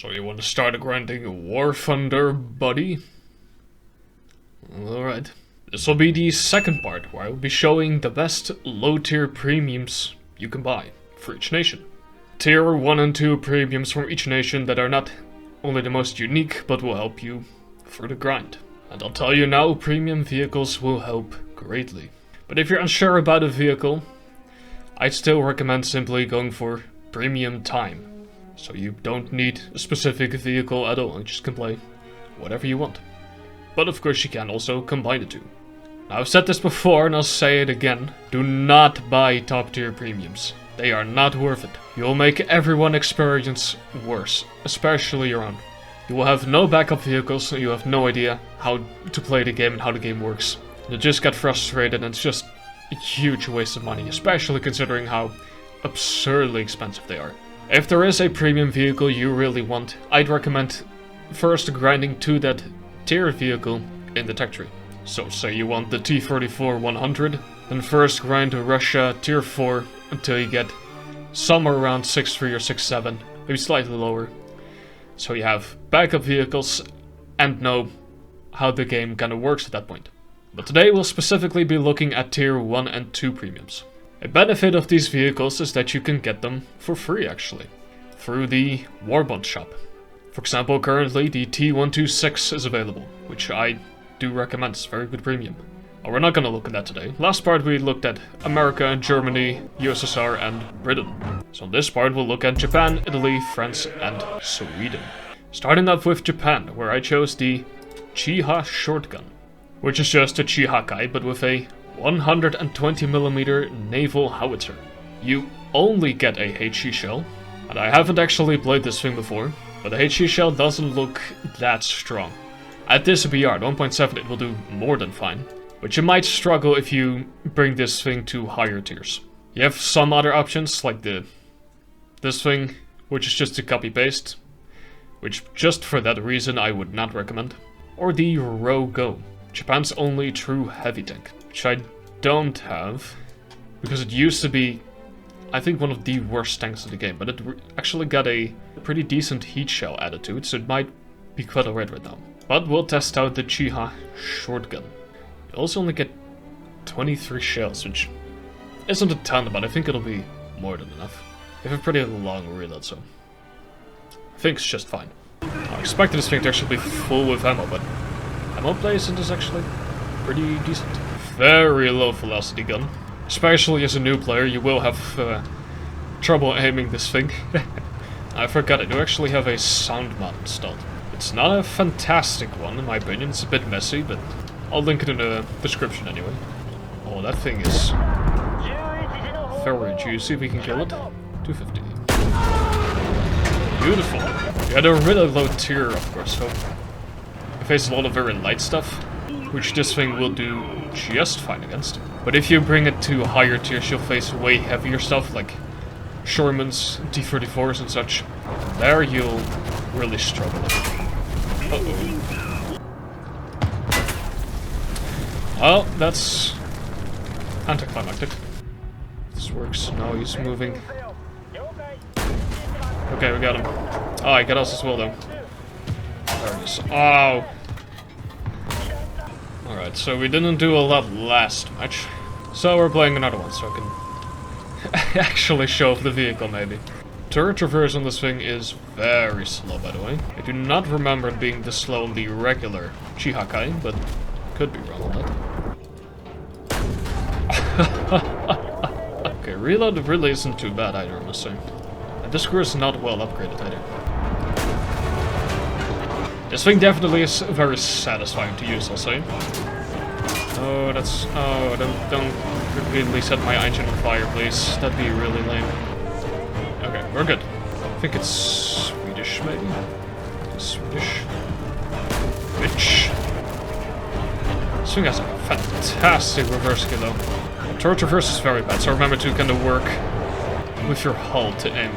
So you want to start grinding War Thunder, buddy? Alright. This will be the second part, where I will be showing the best low-tier premiums you can buy for each nation. Tier 1 and 2 premiums from each nation that are not only the most unique, but will help you for the grind. And I'll tell you now, premium vehicles will help greatly. But if you're unsure about a vehicle, I'd still recommend simply going for premium time. So you don't need a specific vehicle at all, you just can play whatever you want. But of course you can also combine the two. Now I've said this before and I'll say it again, do not buy top tier premiums. They are not worth it. You'll make everyone experience worse, especially your own. You will have no backup vehicles and you have no idea how to play the game and how the game works. You'll just get frustrated and it's just a huge waste of money, especially considering how absurdly expensive they are. If there is a premium vehicle you really want, I'd recommend first grinding to that tier vehicle in the tech tree. So say you want the T-34-100, then first grind to Russia tier 4 until you get somewhere around 6.3 or 6.7, maybe slightly lower. So you have backup vehicles and know how the game kinda works at that point. But today we'll specifically be looking at tier 1 and 2 premiums. A benefit of these vehicles is that you can get them for free actually, through the Warbond shop. For example, currently the T126 is available, which I do recommend, it's very good premium. Oh, we're not gonna look at that today. Last part we looked at America, Germany, USSR and Britain. So in this part we'll look at Japan, Italy, France and Sweden. Starting off with Japan, where I chose the Chiha shortgun, which is just a Chihakai but with a 120mm naval howitzer. You only get a HE shell, and I haven't actually played this thing before, but the HE shell doesn't look that strong. At this BR, 1.7, it will do more than fine, but you might struggle if you bring this thing to higher tiers. You have some other options, like this thing, which is just a copy-paste, which just for that reason I would not recommend. Or the Rogo, Japan's only true heavy tank, which I don't have, because it used to be, I think, one of the worst tanks in the game, but it actually got a pretty decent heat shell added to it, so it might be quite alright right now. But we'll test out the Chiha shortgun. You also only get 23 shells, which isn't a ton, but I think it'll be more than enough. You have a pretty long reload, so I think it's just fine. I expected this thing to actually be full with ammo, but ammo placement is actually pretty decent. Very low velocity gun. Especially as a new player, you will have trouble aiming this thing. I forgot, I do actually have a sound mod installed. It's not a fantastic one in my opinion, it's a bit messy, but I'll link it in the description anyway. Oh, that thing is very juicy, we can kill it. 250. Beautiful. Yeah, they're really low tier, of course, so you face a lot of very light stuff, which this thing will do just fine against. But if you bring it to higher tiers, you'll face way heavier stuff, like Shermans, T-34s and such. There you'll really struggle. Uh-oh. Well, that's anticlimactic. This works. Now he's moving. Okay, we got him. Oh, he got us as well, though. There he is. Oh! Alright, so we didn't do a lot last match. So we're playing another one, so I can actually show off the vehicle, maybe. Turret traverse on this thing is very slow, by the way. I do not remember it being this slow on the regular Chihakai, but could be wrong on that. Okay, reload really isn't too bad either, I must say. And this crew is not well upgraded either. This thing definitely is very satisfying to use, I'll say. Oh, that's... Oh, don't repeatedly set my engine on fire, please. That'd be really lame. Okay, we're good. I think it's Swedish, maybe? Swedish. Bitch. This thing has a fantastic reverse skill, though. Turret reverse is very bad, so remember to kind of work with your hull to aim.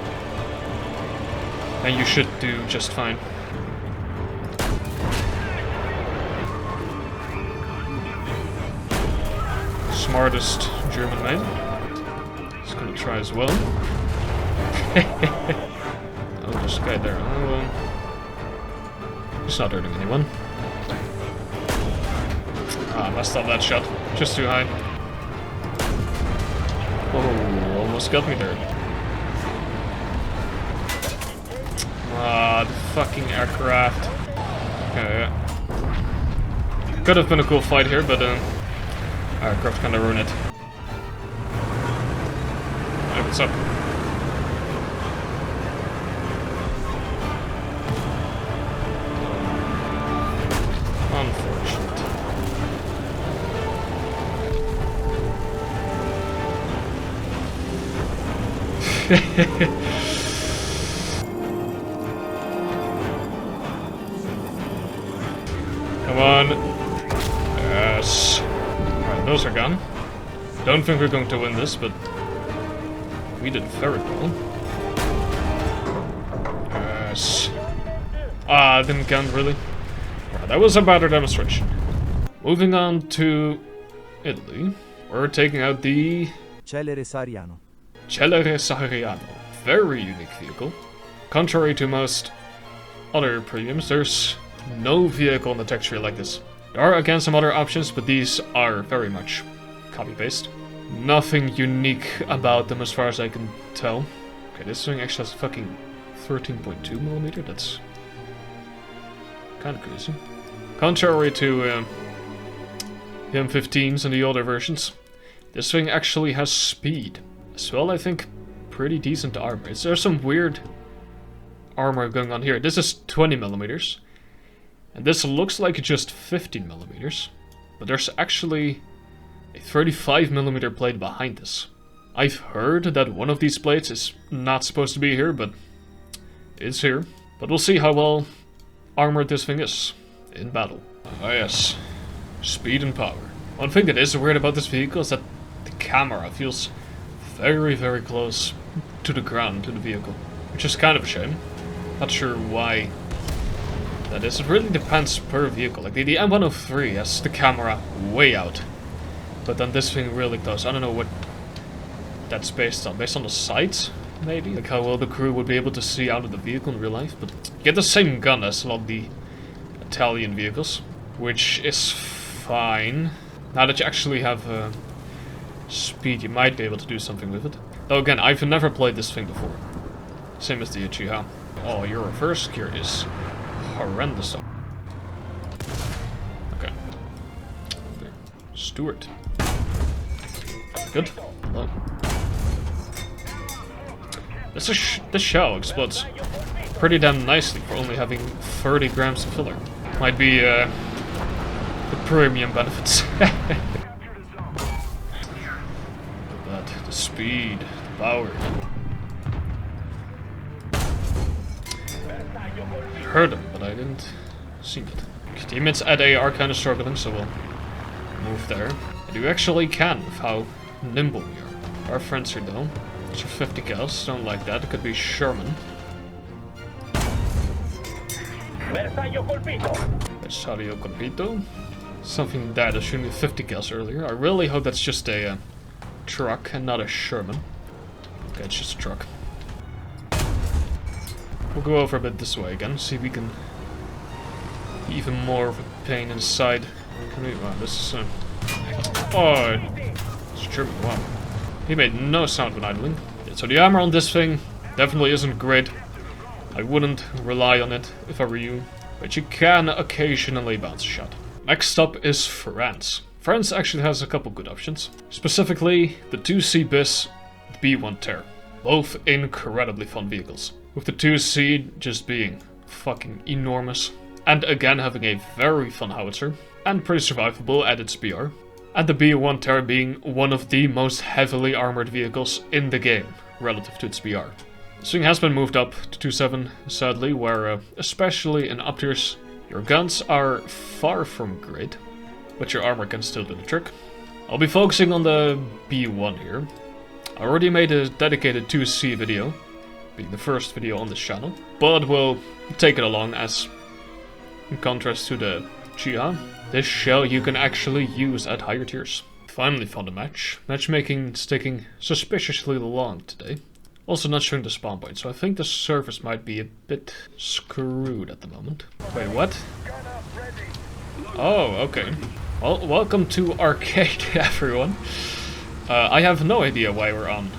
And you should do just fine. Smartest German man. He's gonna try as well. Oh, there's a guy there. Oh, He's not hurting anyone. Ah, messed up that shot. Just too high. Oh, almost got me there. Ah, the fucking aircraft. Okay, yeah. Could have been a cool fight here, but aircraft kinda ruined it. Hey, what's up? Unfortunate. Come on. Yes. Alright, those are gone. Don't think we're going to win this, but we did very well. Yes. Ah, didn't count really. Right, that was a better demonstration. Moving on to Italy. We're taking out the Celere Sariano. Celere Sahariano. Very unique vehicle. Contrary to most other premiums, there's no vehicle in the texture like this. There are again some other options, but these are very much copy-paste. Nothing unique about them as far as I can tell. Okay, this thing actually has a fucking 13.2mm, that's kind of crazy. Contrary to the M15s and the older versions, this thing actually has speed. As well, I think, pretty decent armor. There's some weird armor going on here. This is 20mm. And this looks like just 15mm. But there's actually a 35mm blade behind this. I've heard that one of these blades is not supposed to be here, but it's here. But we'll see how well armored this thing is in battle. Ah yes, speed and power. One thing that is weird about this vehicle is that the camera feels very, very close to the ground, to the vehicle. Which is kind of a shame. Not sure why that is. It really depends per vehicle. Like the M103 has the camera way out. But then this thing really close. I don't know what that's based on. Based on the sights, maybe? Like how well the crew would be able to see out of the vehicle in real life. But you get the same gun as a lot of the Italian vehicles. Which is fine. Now that you actually have speed, you might be able to do something with it. Though again, I've never played this thing before. Same as the Uchiha. Oh, your reverse gear is horrendous. Okay. There. Stuart. Good. Hello. This shell explodes pretty damn nicely for only having 30 grams of filler. Might be the premium benefits. The speed, the power. I heard him, but I didn't see it. Teammates at A are kind of struggling, so we'll move there. And you actually can with how nimble we are. Our friends here though. It's 50 cals, don't like that. It could be Sherman. Bersaglio colpito. Something that is shooting me 50 cals earlier. I really hope that's just a truck and not a Sherman. Okay, it's just a truck. We'll go over a bit this way again, see if we can be even more of a pain inside. Can we? Wow, this is oh, it's German. Wow, he made no sound when idling. Yeah, so the armor on this thing definitely isn't great. I wouldn't rely on it if I were you, but you can occasionally bounce a shot. Next up is France. France actually has a couple good options. Specifically, the 2C Bis, the B1 Ter. Both incredibly fun vehicles. With the 2C just being fucking enormous. And again having a very fun howitzer. And pretty survivable at its BR. And the B1 Ter being one of the most heavily armored vehicles in the game, relative to its BR. This thing has been moved up to 2.7, sadly, where, especially in up tiers, your guns are far from great. But your armor can still do the trick. I'll be focusing on the B1 here. I already made a dedicated 2C video, being the first video on this channel, but we'll take it along as, in contrast to the Uchiha, this shell you can actually use at higher tiers. Finally found a match. Matchmaking is taking suspiciously long today. Also not showing the spawn point, so I think the servers might be a bit screwed at the moment. Wait, what? Oh, okay. Well, welcome to Arcade, everyone. I have no idea why we're on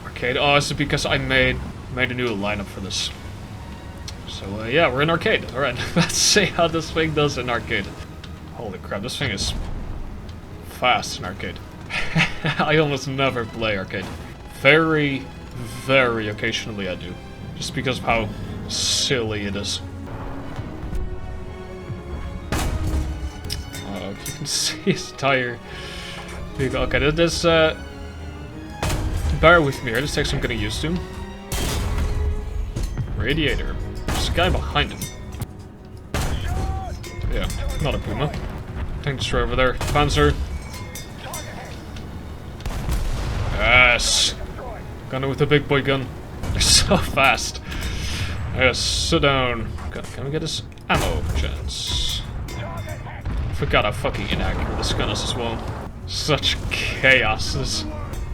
Arcade. Oh, is it because I made a new lineup for this? So, yeah, we're in Arcade. Alright, let's see how this thing does in Arcade. Holy crap, this thing is fast in Arcade. I almost never play Arcade. Very, very occasionally I do. Just because of how silly it is. Oh, you can see his tire. Okay, this, bear with me here, this takes some getting used to. Radiator. There's a guy behind him. Yeah, not a Puma. Tank destroyer over there. Panzer. Yes! Gunner with the big boy gun. They're so fast. Yes, sit down. Can we get this ammo, chance? Forgot how fucking inaccurate this gun is as well. Such chaos. Let's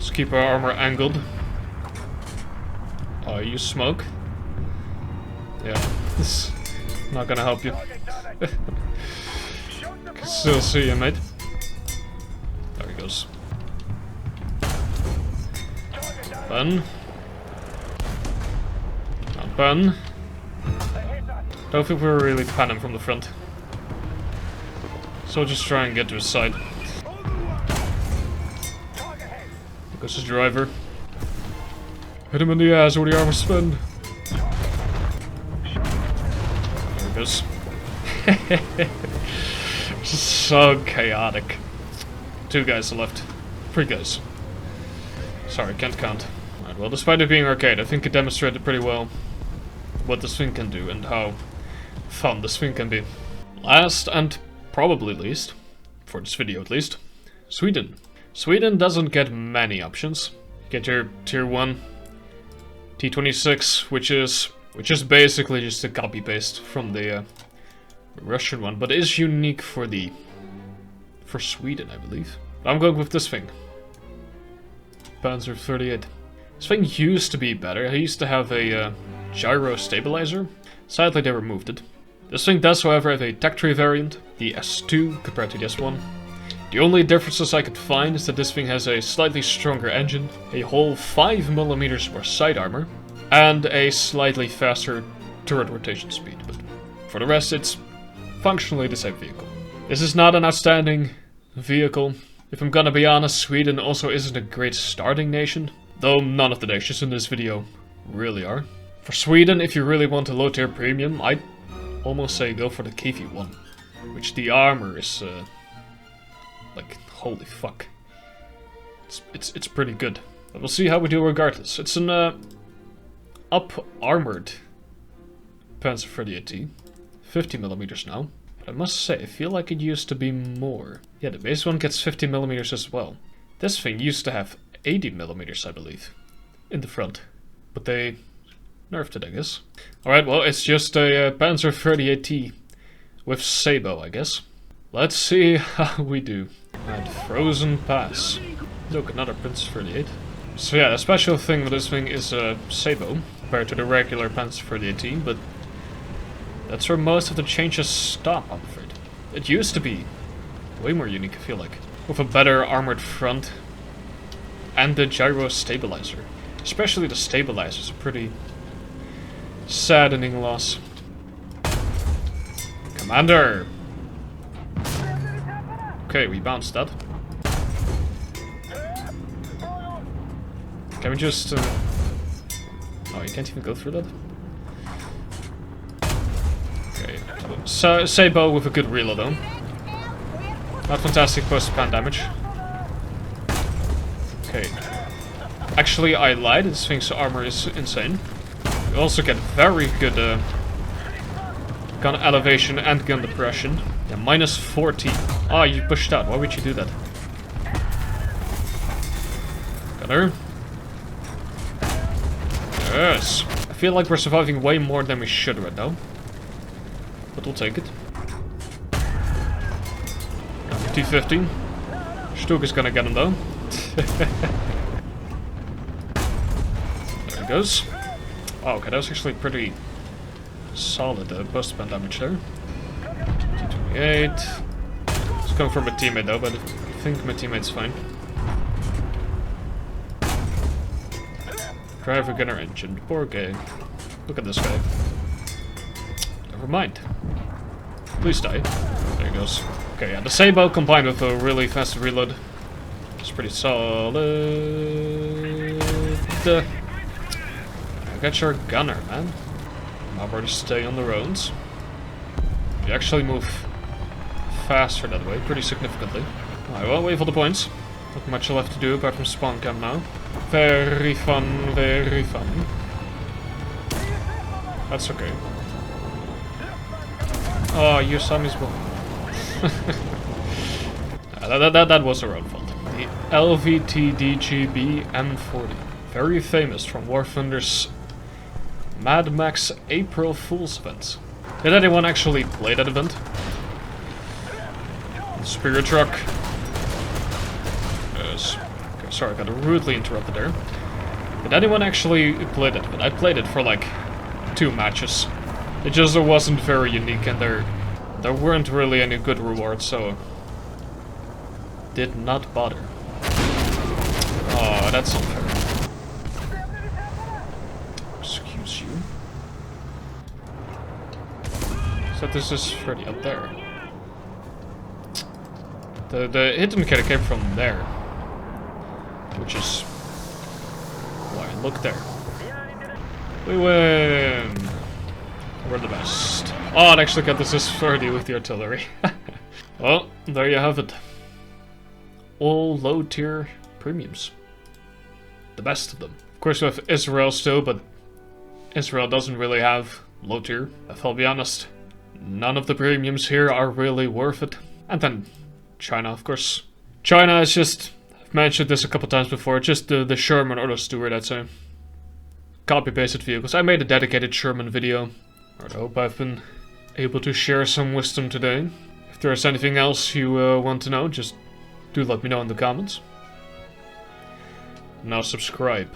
keep our armor angled. Oh, you smoke? Yeah, this is not gonna help you. Can still see you, mate. There he goes. Bun. Not bun. Don't think we're really pan him from the front. So just try and get to his side. There goes his driver. Hit him in the ass where the armor spin. There he goes. So chaotic. 2 guys left. 3 guys. Sorry, can't count. Alright, well, despite it being arcade, I think it demonstrated pretty well what this thing can do and how fun this thing can be. Last and probably least, for this video at least, Sweden. Sweden doesn't get many options. You get your tier 1 T26, which is basically just a copy paste from the Russian one, but is unique for Sweden, I believe. I'm going with this thing. Panzer 38. This thing used to be better. It used to have a gyro stabilizer. Sadly, they removed it. This thing does, however, have a tech tree variant, the S2 compared to the S1. The only differences I could find is that this thing has a slightly stronger engine, a whole 5mm more side armor, and a slightly faster turret rotation speed. But for the rest, it's functionally the same vehicle. This is not an outstanding vehicle. If I'm gonna be honest, Sweden also isn't a great starting nation, though none of the nations in this video really are. For Sweden, if you really want a low tier premium, I'd almost say go for the KV1, which the armor is like, holy fuck. It's pretty good. But we'll see how we do regardless. It's an up-armored Panzer 38T, 50mm now. But I must say, I feel like it used to be more. Yeah, the base one gets 50mm as well. This thing used to have 80mm, I believe, in the front. But they nerfed it, I guess. Alright, well, it's just a Panzer 38T with Sabo, I guess. Let's see how we do. Alright, Frozen Pass. Look, another Panzer 38. So yeah, the special thing with this thing is Sabo, compared to the regular Panzer 38T, but that's where most of the changes stop, I'm afraid. It used to be way more unique, I feel like. With a better armored front and the gyro stabilizer. Especially the stabilizer is a pretty saddening loss. Commander! Okay, we bounced that. Can we just... Oh, you can't even go through that? Okay. So, Sabo with a good reload though. Not fantastic post-pan damage. Okay. Actually, I lied. This thing's armor is insane. You also get very good gun elevation and gun depression. Yeah, minus 40. Ah, you pushed out. Why would you do that? Gunner. Yes. I feel like we're surviving way more than we should right now. But we'll take it. T-15. Stuk is gonna get him though. it goes. Oh, okay, that was actually pretty solid post-ban damage there. 228. It's going for my teammate though, but I think my teammate's fine. Driver, gunner, engine. Poor guy. Look at this guy. Never mind. Please die. There he goes. Okay, yeah, the Sabo combined with a really fast reload. It's pretty solid. I got your gunner, man. I'm about to stay on the roads. You actually move faster that way, pretty significantly. Alright, well, wait for the points. Not much left to do apart from spawn camp now. Very fun, very fun. That's okay. Oh, you saw me spawn. That was our own fault. The LVTDGB M40. Very famous from War Thunder's Mad Max April Fool's event. Did anyone actually play that event? Spirit truck. Yes. Okay, sorry, I got rudely interrupted there. Did anyone actually play that event? I played it for like 2 matches. It just wasn't very unique, and there weren't really any good rewards, so did not bother. Oh, that's unfair. Excuse you. So this is pretty up there. The hit indicator came from there, which is why look there. We win. We're the best. Oh, it actually got this is 30 with the artillery. Well, there you have it. All low tier premiums. The best of them. Of course, we have Israel still, but Israel doesn't really have low tier. If I'll be honest, none of the premiums here are really worth it. And then China, of course. China is just, I've mentioned this a couple times before, just the Sherman or the Stuart, I'd say. Copy-pasted vehicles. I made a dedicated Sherman video. I hope I've been able to share some wisdom today. If there's anything else you want to know, just do let me know in the comments. Now subscribe.